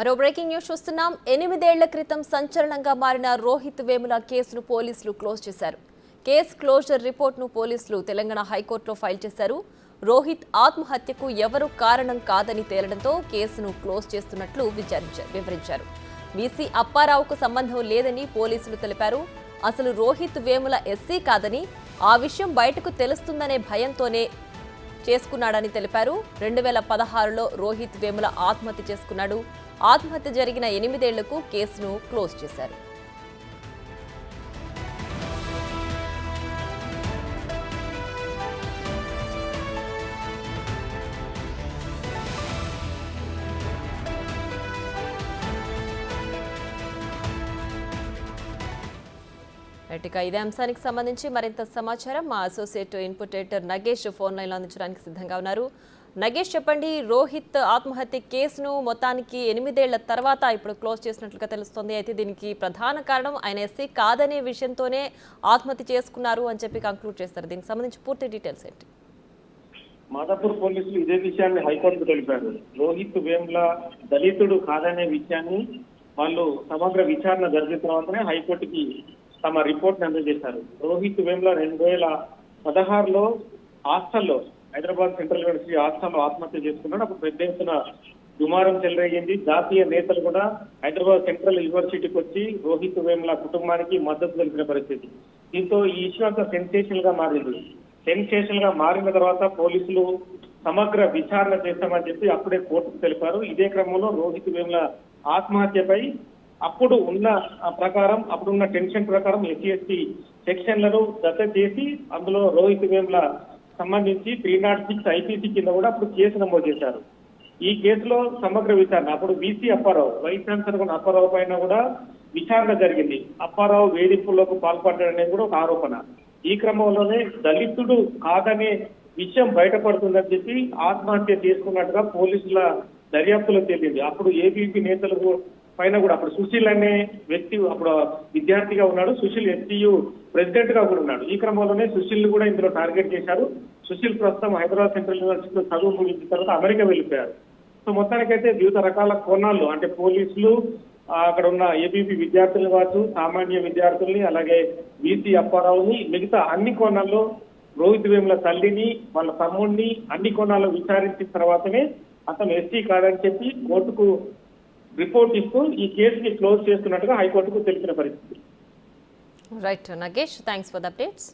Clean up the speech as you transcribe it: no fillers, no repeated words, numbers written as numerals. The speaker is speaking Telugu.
మరో బ్రేకింగ్ న్యూస్ చూస్తున్నాం. 8 ఏళ్ల క్రితం సంచలనంగా మారిన రోహిత్ వేముల కేసును పోలీసులు క్లోజ్ చేశారు. కేసు క్లోజర్ రిపోర్ట్ను పోలీసులు తెలంగాణ హైకోర్టులో ఫైల్ చేశారు. రోహిత్ ఆత్మహత్యకు ఎవరూ కారణం కాదని తేలడంతో కేసును క్లోజ్ చేస్తున్నట్లు వివరించారు. వీసీ అప్పారావుకు సంబంధం లేదని పోలీసులు తెలిపారు. అసలు రోహిత్ వేముల ఎస్సీ కాదని, ఆ విషయం బయటకు తెలుస్తుందనే భయంతోనే చేసుకున్నాడని తెలిపారు. 2016లో రోహిత్ వేముల ఆత్మహత్య చేసుకున్నాడు. ఆత్మహత్య జరిగిన 8 ఏళ్లకు కేసును క్లోజ్ చేశారు. ఇదే అంశానికి సంబంధించి మరింత సమాచారం మా associate input editor Nagesh phone లైన్లో అందించడానికి సిద్ధంగా ఉన్నారు. నగేష్, చెప్పండి, రోహిత్ ఆత్మహత్య కేసును మొత్తానికి 8 ఏళ్ల తర్వాత ఇప్పుడు క్లోజ్ చేసినట్లుగా తెలుస్తోంది. అయితే దీనికి ప్రధాన కారణం ఆయన ఎస్సీ కాదనే విషయంతోనే ఆత్మహత్య చేసుకున్నారు అని చెప్పి కంక్లూడ్ చేస్తారు. దీనికి సంబంధించి పూర్తి డీటెయిల్స్ ఏంటి? మాదాపూర్ పోలీసులు ఇదే విషయాన్ని హైకోర్టుకు తెలిపారు. రోహిత్ వేముల దళితుడు కాదనే విషయాన్ని వాళ్ళు సమగ్ర విచారణ జరిగిన తర్వాతనే హైకోర్టుకి తమ రిపోర్ట్ అందజేశారు. రోహిత్ వేముల 2016లో హాస్టల్లో, హైదరాబాద్ సెంట్రల్ యూనివర్సిటీ హాస్టల్లో ఆత్మహత్య చేసుకున్నాడు. అప్పుడు పెద్ద ఎత్తున దుమారం చెలరేగింది. జాతీయ నేతలు కూడా హైదరాబాద్ సెంట్రల్ యూనివర్సిటీకి వచ్చి రోహిత్ వేముల కుటుంబానికి మద్దతు తెలిపిన పరిస్థితి. దీంతో ఈ ఇష్యూ అంతా సెన్సేషనల్ గా మారింది. సెన్సేషనల్ గా మారిన తర్వాత పోలీసులు సమగ్ర విచారణ చేస్తామని చెప్పి అప్పుడే కోర్టుకు తెలిపారు. ఇదే క్రమంలో రోహిత్ వేముల ఆత్మహత్యపై అప్పుడు ఉన్న ప్రకారం, అప్పుడున్న టెన్షన్ ప్రకారం ఎస్సీ సెక్షన్లను జత చేసి అందులో రోహిత్ వేముల సంబంధించి 306 ఐపీసీ కింద కూడా అప్పుడు కేసు నమోదు చేశారు. ఈ కేసులో సమగ్ర విచారణ అప్పుడు VC Apparao, vice chancellor Apparao పైన కూడా విచారణ జరిగింది. అప్పారావు వేధింపులకు పాల్పడ్డాడనేది కూడా ఒక ఆరోపణ. ఈ క్రమంలోనే దళితుడు కాదనే విషయం బయటపడుతుందని చెప్పి ఆత్మహత్య చేసుకున్నట్టుగా పోలీసుల దర్యాప్తులో తేలింది. అప్పుడు ఏబీపీ నేతలకు పైన కూడా, అప్పుడు సుశీల్ అనే వ్యక్తి అప్పుడు విద్యార్థిగా ఉన్నాడు. సుశీల్ ఎస్టీయూ ప్రెసిడెంట్ గా కూడా ఉన్నాడు. ఈ క్రమంలోనే సుశీల్ కూడా ఇందులో టార్గెట్ చేశారు. సుశీల్ ప్రస్తుతం హైదరాబాద్ సెంట్రల్ యూనివర్సిటీలో చదువు ముగించిన తర్వాత అమెరికా వెళ్ళిపోయారు. సో మొత్తానికైతే వివిధ రకాల కోణాల్లో, అంటే పోలీసులు అక్కడ ఉన్న ఏబీపీ విద్యార్థులను కావచ్చు, సామాన్య విద్యార్థుల్ని, అలాగే వీసీ అప్పారావుని, మిగతా అన్ని కోణాల్లో రోహిత్ వేముల తల్లిని, వాళ్ళ తమ్ముడిని అన్ని కోణాల్లో విచారించిన తర్వాతనే అతను ఎస్టీ కాదని చెప్పి కోర్టుకు రిపోర్ట్ ఇస్తూ ఈ కేసుని క్లోజ్ చేస్తున్నట్టుగా హైకోర్టుకు తెలిపిన పరిస్థితి. Right Nagesh, thanks for the updates.